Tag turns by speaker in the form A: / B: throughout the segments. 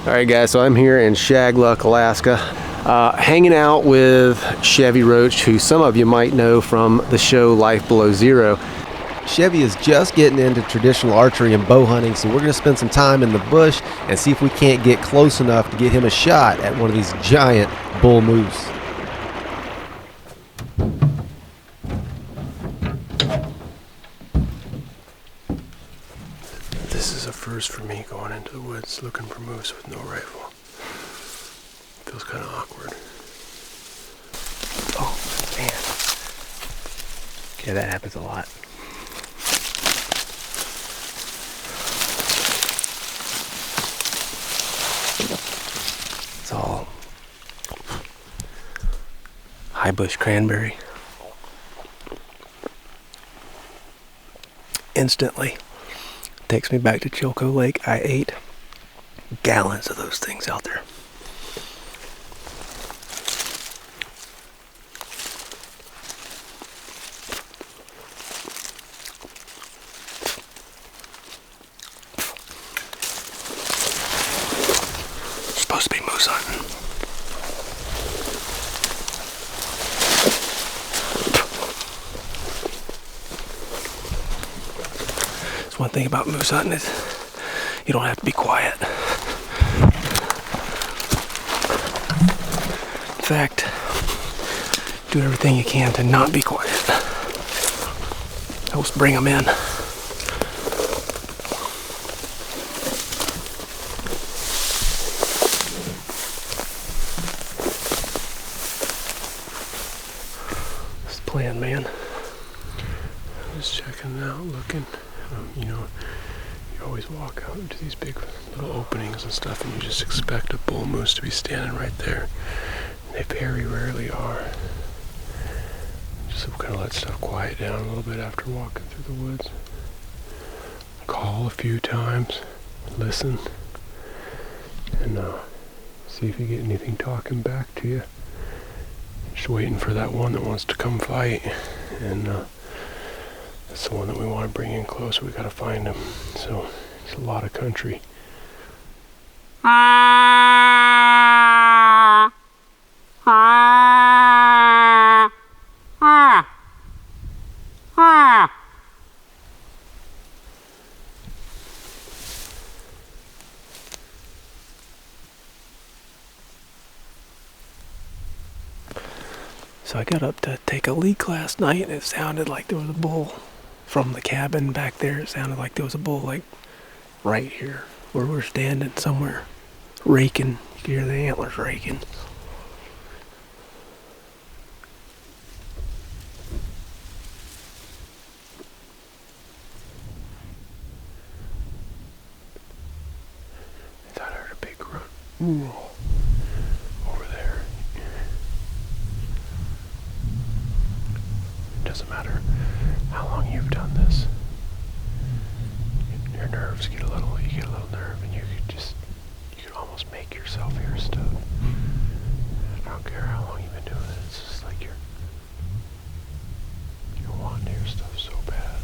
A: Alright guys, so I'm here in Shagluck, Alaska, hanging out with Chevie Roach, who some of you might know from the show Life Below Zero. Chevie is just getting into traditional archery and bow hunting, so we're going to spend some time in the bush and see if we can't get close enough to get him a shot at one of these giant bull moose. This is a first for me, going into the woods looking for moose with no rifle. Feels kind of awkward. Oh, man. Okay, that happens a lot. It's all high bush cranberry. Instantly takes me back to Chilco Lake. I ate gallons of those things out there. Supposed to be moose hunting. One thing about moose hunting is you don't have to be quiet. In fact, do everything you can to not be quiet. Helps bring them in. This plan, man. Just checking it out, looking. You know, you always walk out into these big little openings and stuff, and you just expect a bull moose to be standing right there. And they very rarely are. Just kind of let stuff quiet down a little bit after walking through the woods. Call a few times, listen, and see if you get anything talking back to you. Just waiting for that one that wants to come fight, and that's the one that we want to bring in close. We gotta find him. So it's a lot of country. So I got up to take a leak last night, and it sounded like there was a bull. From the cabin back there, it sounded like there was a bull, like right here where we're standing, somewhere raking. You can hear the antlers raking. I thought I heard a big grunt. Ooh. Over there. It doesn't matter how long you've done this. Your nerves get a little nerve, and you could almost make yourself hear stuff. I don't care how long you've been doing it, it's just like you're wanting to hear stuff so bad.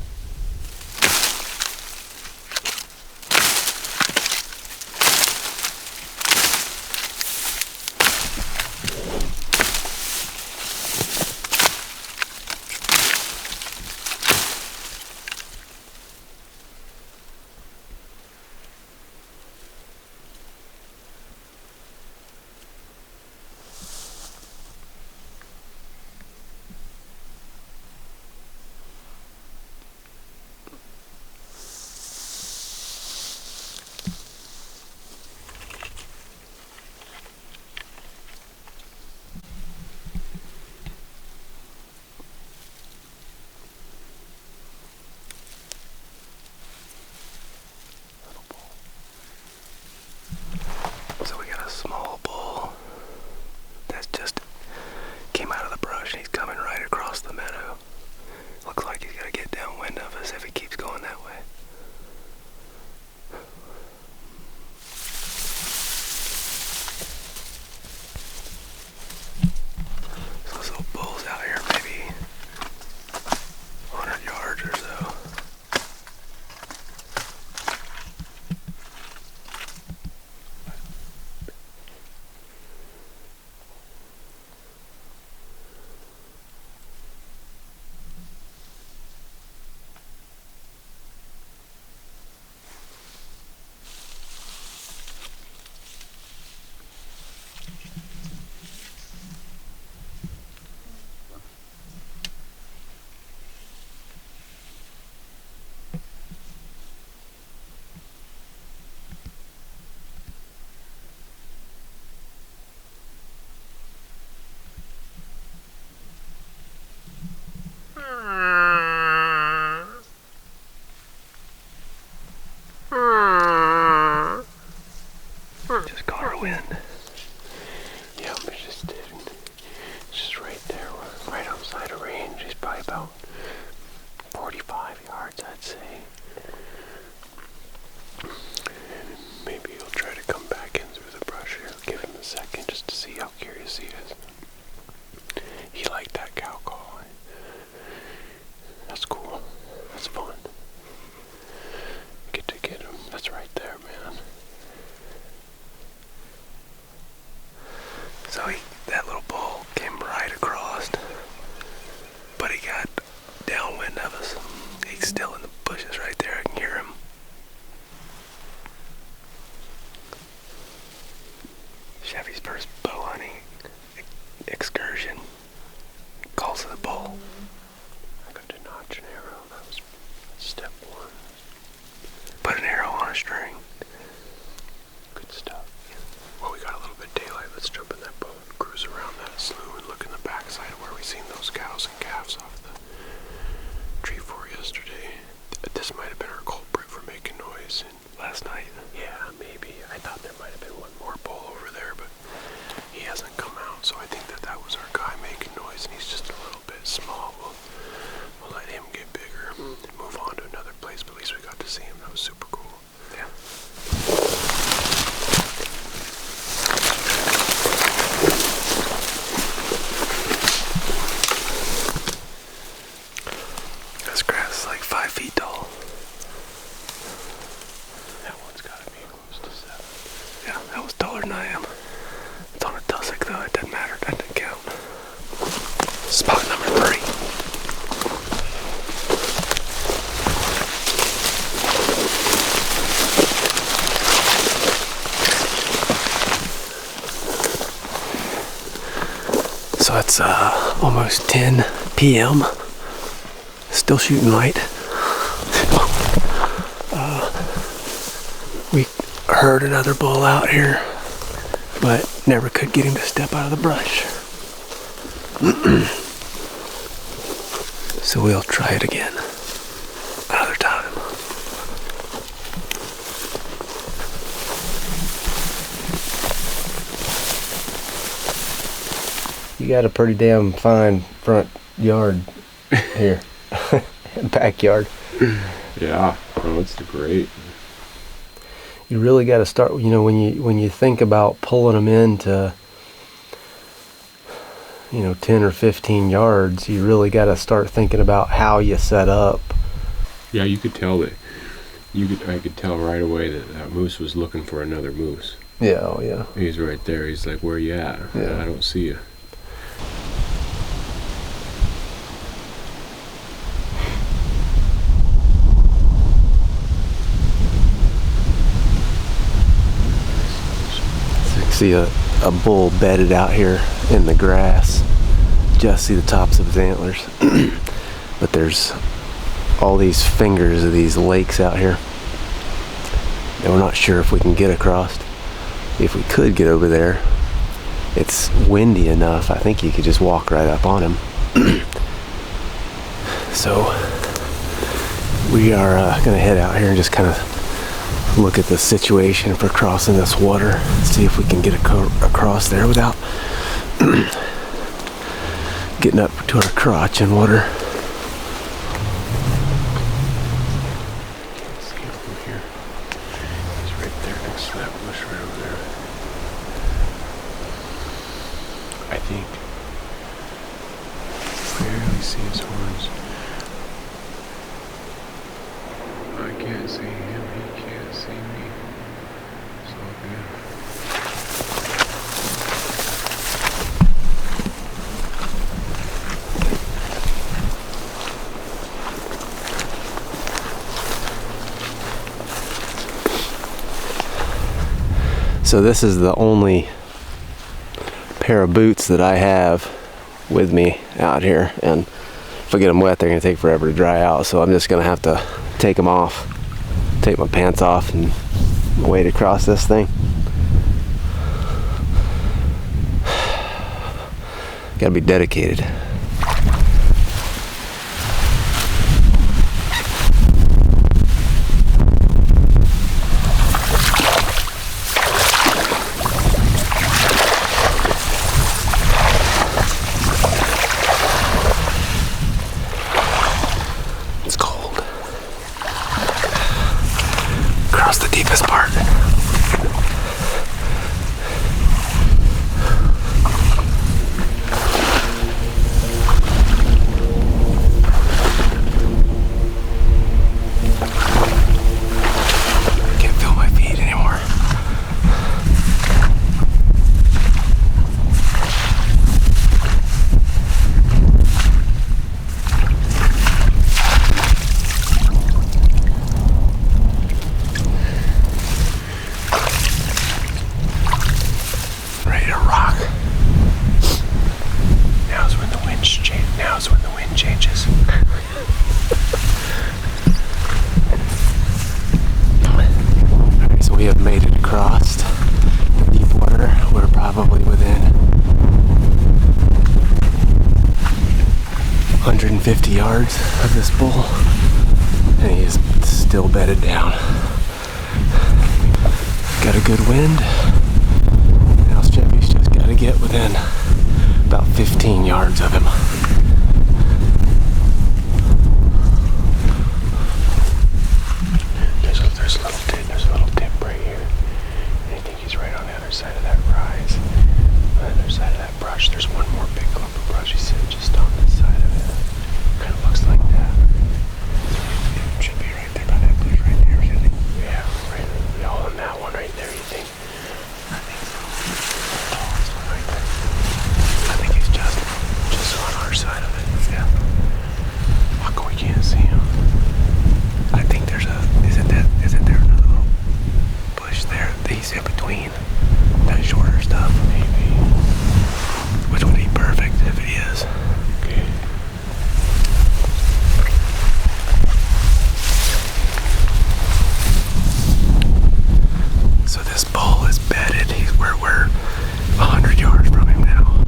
B: Just caught a wind.
A: Yeah, we just did. Just right there, right outside of range. He's probably about 45 yards, I'd say. And maybe he'll try to come back in through the brush here. I'll give him a second just to see how curious he is. He liked that cow call. That's cool. That's fun. Get to get him. That's right there, man.
B: So that little bull came right across, but he got downwind of us. He's still in the bushes right there. I can hear him. Chevy's first bow hunting excursion. Calls to the bull.
A: I got to notch an arrow. That was step one.
B: Put an arrow on a string.
A: Good stuff. Well, we got a little bit of daylight. Let's jump in that boat and cruise around that slough and look in the backside of where we seen those cows and calves off the tree fort yesterday. This might have been our culprit for making noise. And
B: Last night.
A: yeah, maybe. I thought there might have been one more bull over there, but he hasn't come out. So I think that was our guy making noise, and he's just a little bit small. We'll let him get bigger and move on to another place. But at least we got to see him. That was super cool.
B: Yeah. This grass is like 5 feet tall.
A: That one's got to be close to 7.
B: Yeah, that was taller than I am. It's on a tussock though, it doesn't matter, that doesn't count. Spot number 3. So it's almost 10 p.m. Still shooting light. We heard another bull out here, but never could get him to step out of the brush. So we'll try it again another time.
C: You got a pretty damn fine front yard here. Backyard.
A: Yeah, oh, it's great.
C: You really got to start, when you think about pulling them into 10 or 15 yards, you really got to start thinking about how you set up.
A: Yeah, you could tell that. I could tell right away that moose was looking for another moose.
C: Yeah, oh yeah.
A: He's right there. He's like, "Where you at?
C: Yeah.
A: I don't see you."
C: See a bull bedded out here in the grass. Just see the tops of his antlers. But there's all these fingers of these lakes out here. And we're not sure if we can get across. If we could get over there, it's windy enough. I think you could just walk right up on him. So we are going to head out here and just kind of look at the situation for crossing this water, see if we can get across there without getting up to our crotch in water.
A: Can't see him from here. He's right there next to that bush right over there. I think barely see his horns. I can't see him. He can't see me. It's all good.
C: So this is the only pair of boots that I have with me out here, and if I get them wet they're going to take forever to dry out, so I'm just going to have to take them off, take my pants off and wade across this thing. Gotta be dedicated. probably within 150 yards of this bull, and he is still bedded down. Got a good wind. Now Chevy's just got to get within about 15 yards of him.
A: There's a little dip right here. And I think he's right on the other side of that rise. On the other side of that brush, there's one more big clump of brush. He's sitting just on this side of it. Kind of looks like that. It should be right there by that bush right there, shouldn't it? Yeah, right. All on that one right there, you think? I think so. Oh, this one right there. I think he's just on our side of it. Yeah. How come we can't see him? I think there's isn't there another little bush there? He's in between that shorter stuff, maybe. Which would be perfect if he is. Okay. So this bull is bedded. We're 100 yards from him now.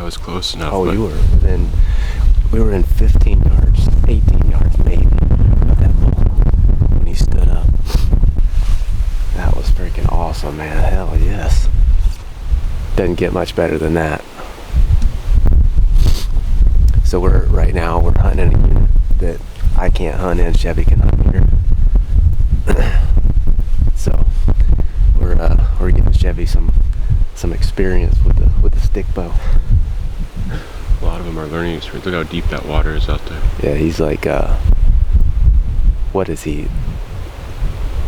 A: Close enough.
C: Oh, we were in 15 yards, 18 yards maybe of that bull when he stood up. That was freaking awesome, man. Hell yes. Doesn't get much better than that. So right now we're hunting in a unit that I can't hunt in. Chevy can hunt here. So we're giving Chevy some experience with the stick bow.
A: A lot of them are learning experience. Look how deep that water is out there.
C: Yeah, he's like, what is he?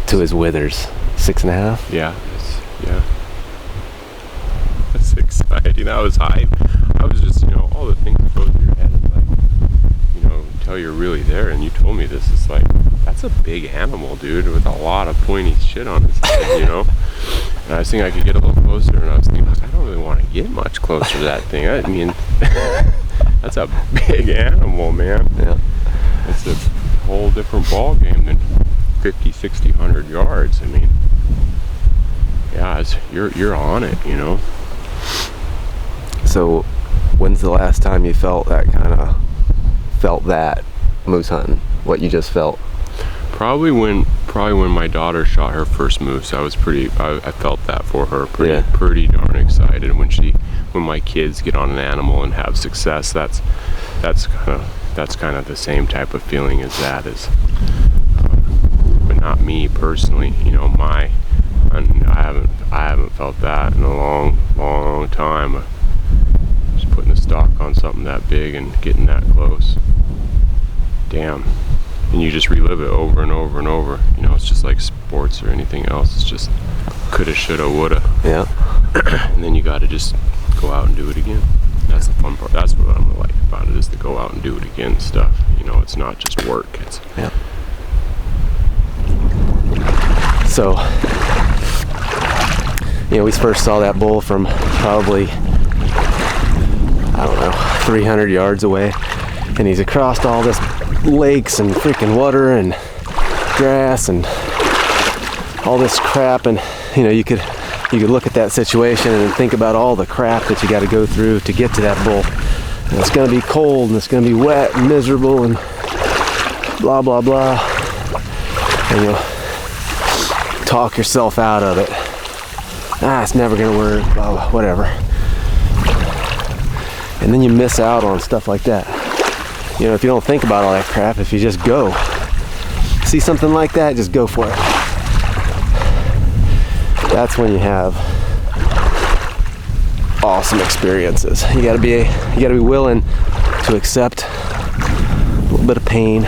C: To his withers, 6.5?
A: Yeah. Yeah. That's exciting. I was hyped. I was just, all the things that go through your head, like, until you're really there, and you told me this. It's like, that's a big animal, dude, with a lot of pointy shit on his head, you know? And I was thinking I could get a little closer, and I was thinking, I don't really want to get much closer to that thing. I mean, that's a big animal, man.
C: Yeah.
A: It's a whole different ball game than 50, 60, 100 yards. I mean, yeah, you're on it, you know?
C: So, when's the last time you felt that moose hunting? What you just felt?
A: Probably when my daughter shot her first moose. I felt that for her. Pretty darn excited when my kids get on an animal and have success. That's kind of the same type of feeling as that is. But not me personally. You know, I haven't felt that in a long time. Just putting a stalk on something that big and getting that close. Damn. And you just relive it over and over and over. You know, it's just like sports or anything else. It's just coulda, shoulda, woulda.
C: Yeah.
A: And then you got to just go out and do it again. That's the fun part. That's what I'm like about it, is to go out and do it again stuff. You know, it's not just work. It's
C: yeah. So, you know, we first saw that bull from probably, I don't know, 300 yards away, and he's across all this lakes and freaking water and grass and all this crap, and you know, you could look at that situation and think about all the crap that you got to go through to get to that bull. And it's going to be cold and it's going to be wet and miserable and blah blah blah, and you'll talk yourself out of it. It's never going to work, blah blah, whatever. And then you miss out on stuff like that. You know, if you don't think about all that crap, if you just go, see something like that, just go for it. That's when you have awesome experiences. You gotta be willing to accept a little bit of pain,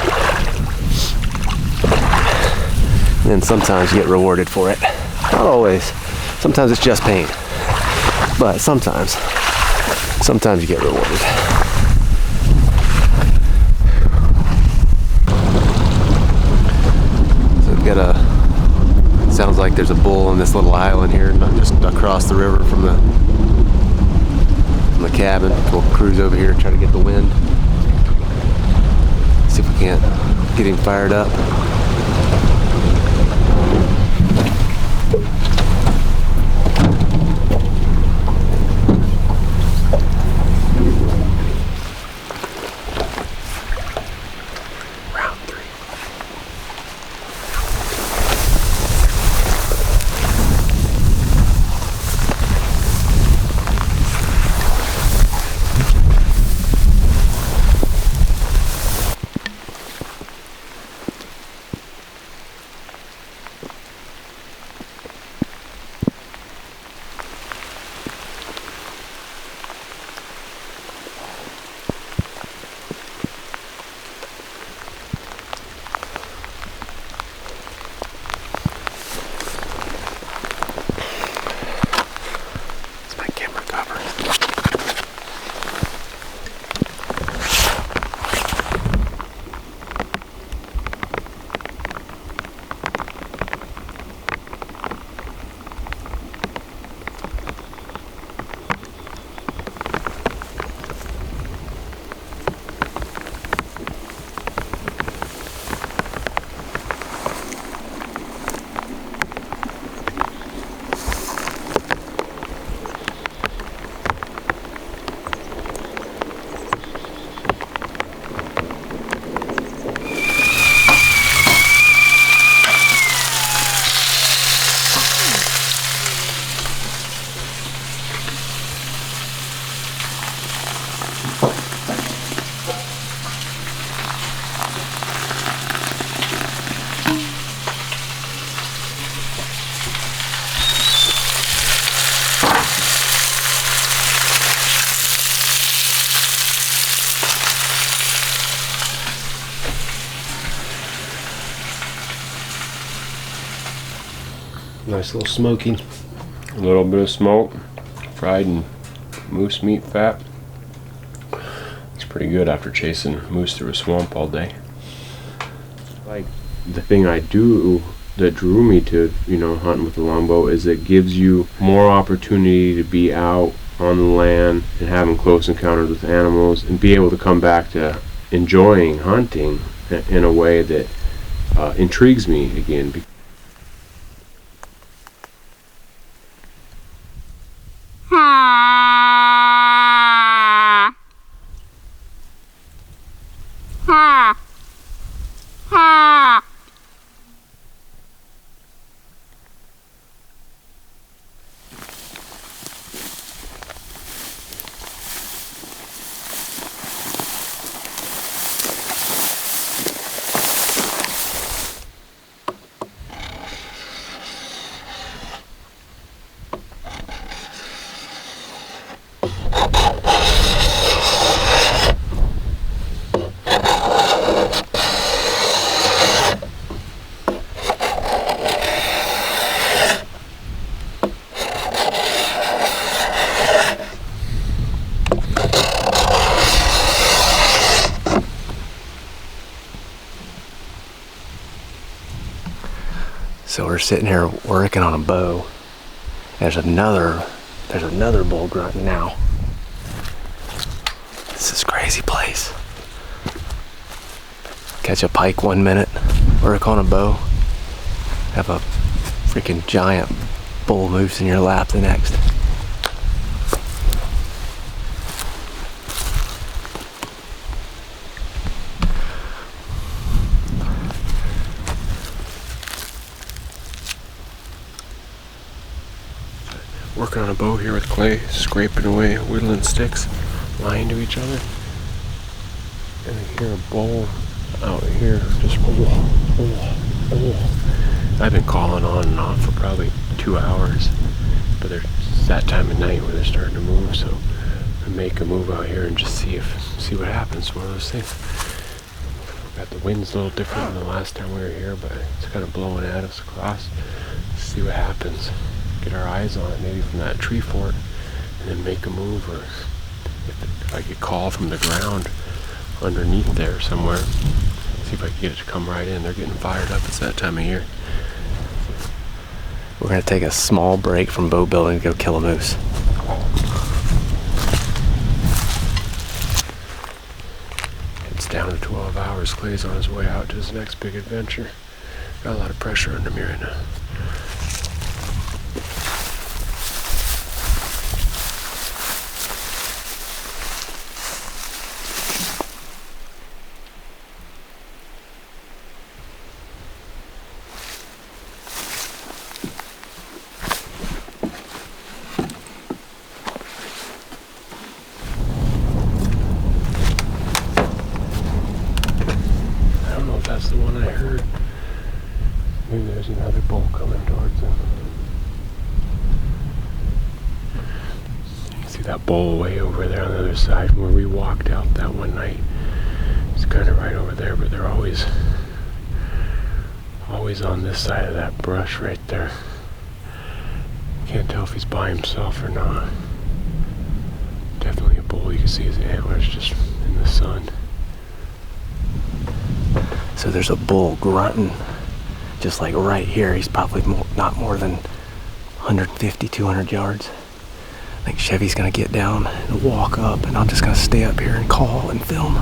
C: and then sometimes you get rewarded for it. Not always. Sometimes it's just pain, but sometimes you get rewarded. Sounds like there's a bull on this little island here, not just across the river from the cabin. We'll cruise over here and try to get the wind. See if we can't get him fired up. Nice little smoking.
A: A little bit of smoke, fried and moose meat fat. It's pretty good after chasing moose through a swamp all day.
C: Like
A: the thing I do that drew me to, hunting with the longbow is it gives you more opportunity to be out on the land and having close encounters with animals and be able to come back to enjoying hunting in a way that intrigues me again.
C: So we're sitting here working on a bow. There's another bull grunting now. This is a crazy place. Catch a pike 1 minute, work on a bow, have a freaking giant bull moose in your lap the next.
A: Working on a bow here with Clay, scraping away, whittling sticks, lying to each other. And I hear a bull out here, just I've been calling on and off for probably 2 hours, but it's that time of night where they're starting to move, so I make a move out here and just see what happens. One of those things. Got the wind's a little different than the last time we were here, but it's kind of blowing at us across. See what happens. Get our eyes on it, maybe from that tree fort, and then make a move, or if I get call from the ground underneath there somewhere. See if I can get it to come right in. They're getting fired up. It's that time of year.
C: We're gonna take a small break from bow building to go kill a moose.
A: It's down to 12 hours. Clay's on his way out to his next big adventure. Got a lot of pressure under me right now. That's the one I heard. Maybe there's another bull coming towards him. You see that bull way over there on the other side where we walked out that one night. It's kind of right over there, but they're always on this side of that brush right there. Can't tell if he's by himself or not. Definitely a bull. You can see his antlers just in the sun.
C: So there's a bull grunting just like right here. He's probably not more than 150, 200 yards. I think Chevie's gonna get down and walk up, and I'm just gonna stay up here and call and film.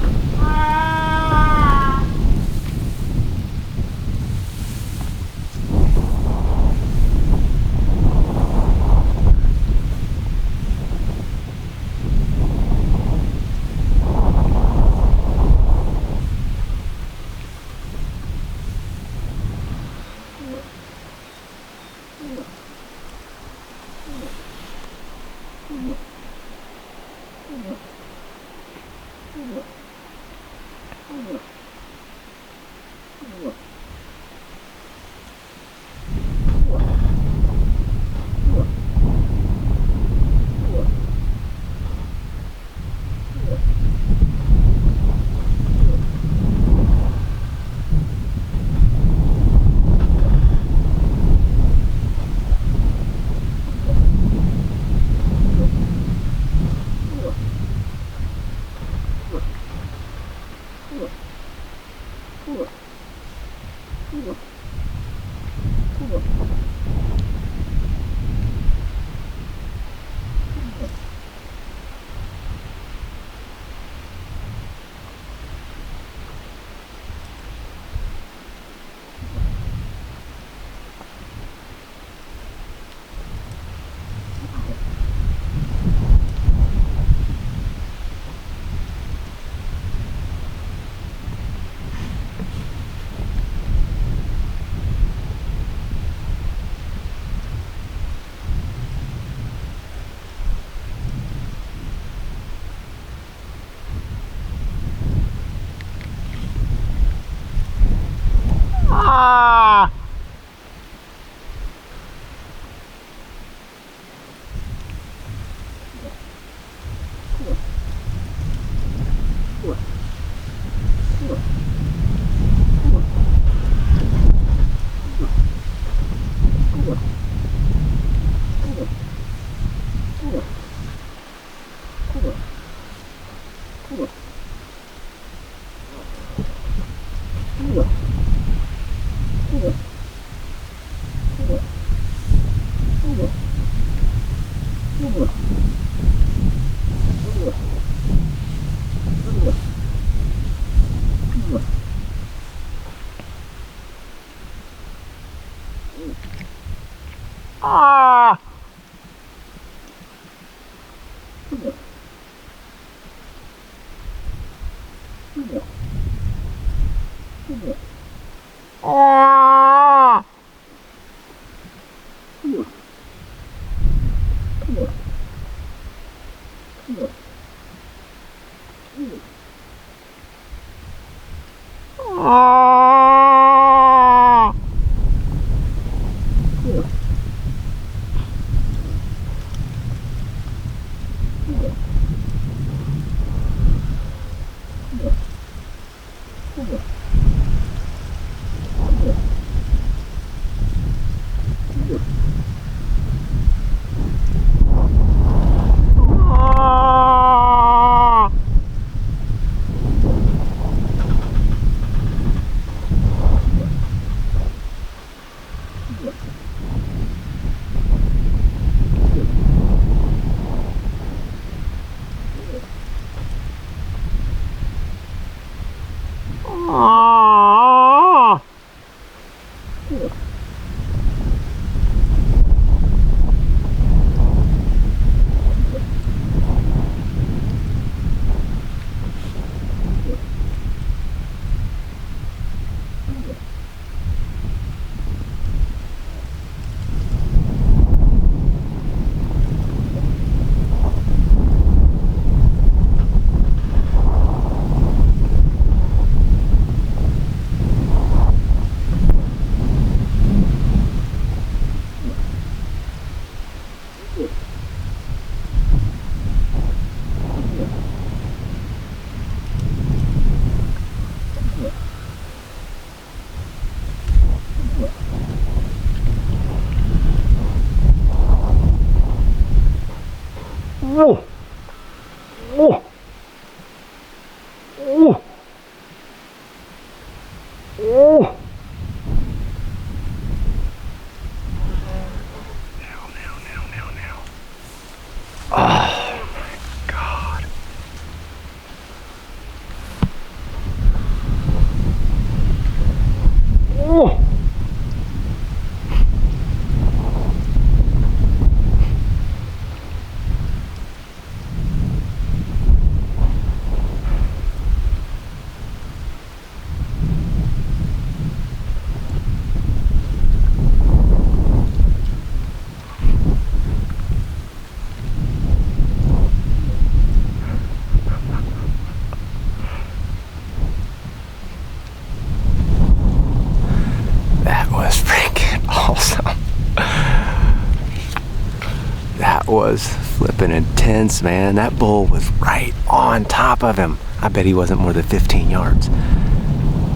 C: Was flipping intense, man. That bull was right on top of him. I bet he wasn't more than 15 yards.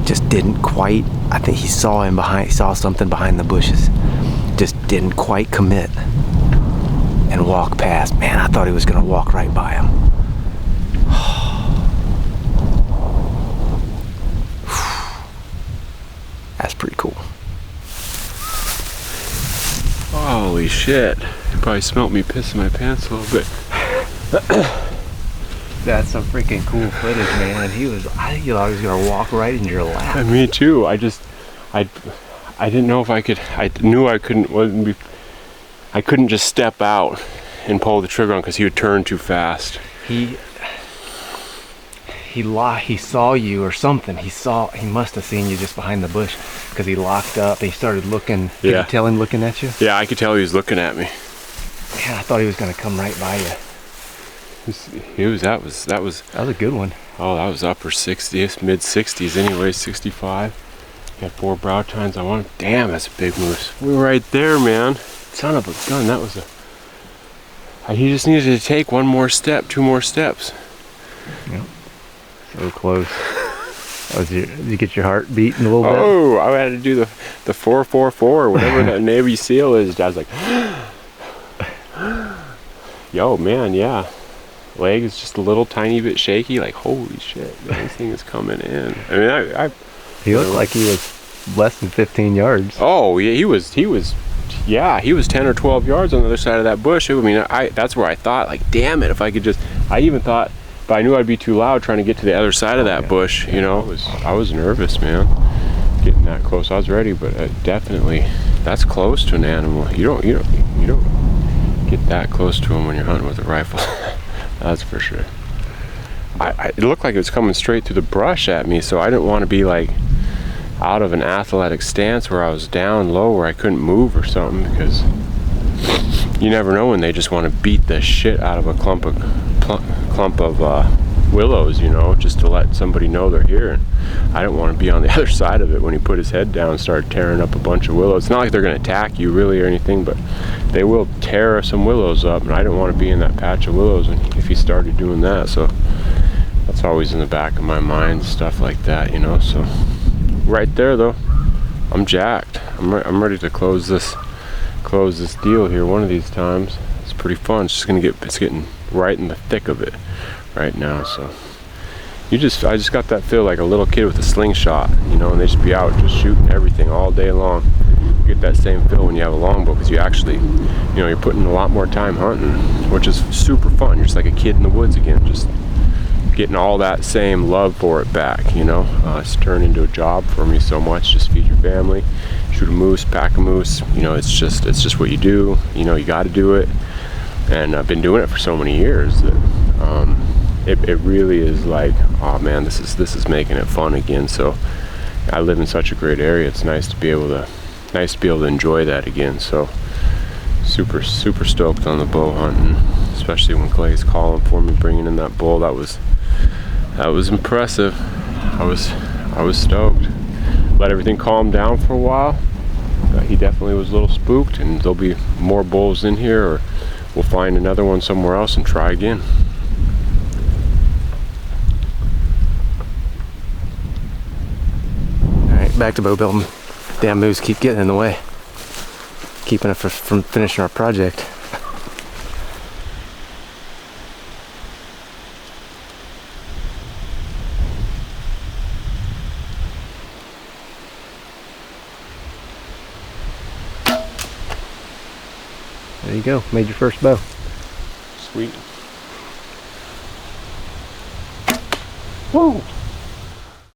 C: Just didn't quite, I think he saw him behind, he saw something behind the bushes. Just didn't quite commit and walk past. Man, I thought he was gonna walk right by him. That's pretty cool.
A: Holy shit. You probably smelt me pissing my pants a little bit.
C: That's some freaking cool footage, man. And I think he was gonna walk right into your lap.
A: And me too. I didn't know if I could. I knew I couldn't. I couldn't just step out and pull the trigger on because he would turn too fast.
C: He saw you or something. He must have seen you just behind the bush because he locked up. He started looking. Could you tell him looking at you?
A: Yeah, I could tell he was looking at me.
C: Yeah, I thought he was gonna come right by you.
A: That was
C: a good one.
A: Oh, that was upper 60s, mid 60s anyway, 65. He had 4 brow tines on one. Damn, that's a big moose. We were right there, man. Son of a gun, that was he just needed to take 1 more step, 2 more steps.
C: Yep. So close. Did you get your heart beating a little bit?
A: Oh, I had to do the 444 or whatever that Navy SEAL is. I was like, yo, man, yeah. Leg is just a little tiny bit shaky. Like, holy shit, man, this thing is coming in. I mean,
C: he looked like he was less than 15 yards.
A: Oh, yeah, he was 10 or 12 yards on the other side of that bush. I mean, that's where I thought, like, damn it, if I could just, I even thought, but I knew I'd be too loud trying to get to the other side of that bush, you know. I was nervous, man, getting that close. I was ready, but definitely, that's close to an animal. You don't get that close to him when you're hunting with a rifle. That's for sure. It looked like it was coming straight through the brush at me, so I didn't want to be like out of an athletic stance where I was down low where I couldn't move or something, because you never know when they just want to beat the shit out of a clump of willows, you know, just to let somebody know they're here. And I didn't want to be on the other side of it when he put his head down and started tearing up a bunch of willows. It's not like they're going to attack you really or anything, but they will tear some willows up, and I didn't want to be in that patch of willows if he started doing that. So that's always in the back of my mind, stuff like that, you know. So right there though, I'm jacked. I'm ready to close this deal here one of these times. It's pretty fun. It's getting right in the thick of it right now. So I just got that feel like a little kid with a slingshot, you know, and they just be out just shooting everything all day long. You get that same feel when you have a longbow, because you actually, you know, you're putting a lot more time hunting, which is super fun. You're just like a kid in the woods again, just getting all that same love for it back, you know. It's turned into a job for me so much. Just feed your family, shoot a moose, pack a moose, you know. It's just what you do, you know. You got to do it, and I've been doing it for so many years that it really is like, oh man, this is making it fun again. So I live in such a great area. It's nice to be able to enjoy that again. So super stoked on the bow hunting, especially when Clay's calling for me, bringing in that bull. That was impressive. I was stoked. Let everything calm down for a while. He definitely was a little spooked, and there'll be more bulls in here, or we'll find another one somewhere else and try again.
C: Alright, back to bow building. Damn moose keep getting in the way, keeping us from finishing our project. There you go, made your first bow.
A: Sweet.
C: Whoa!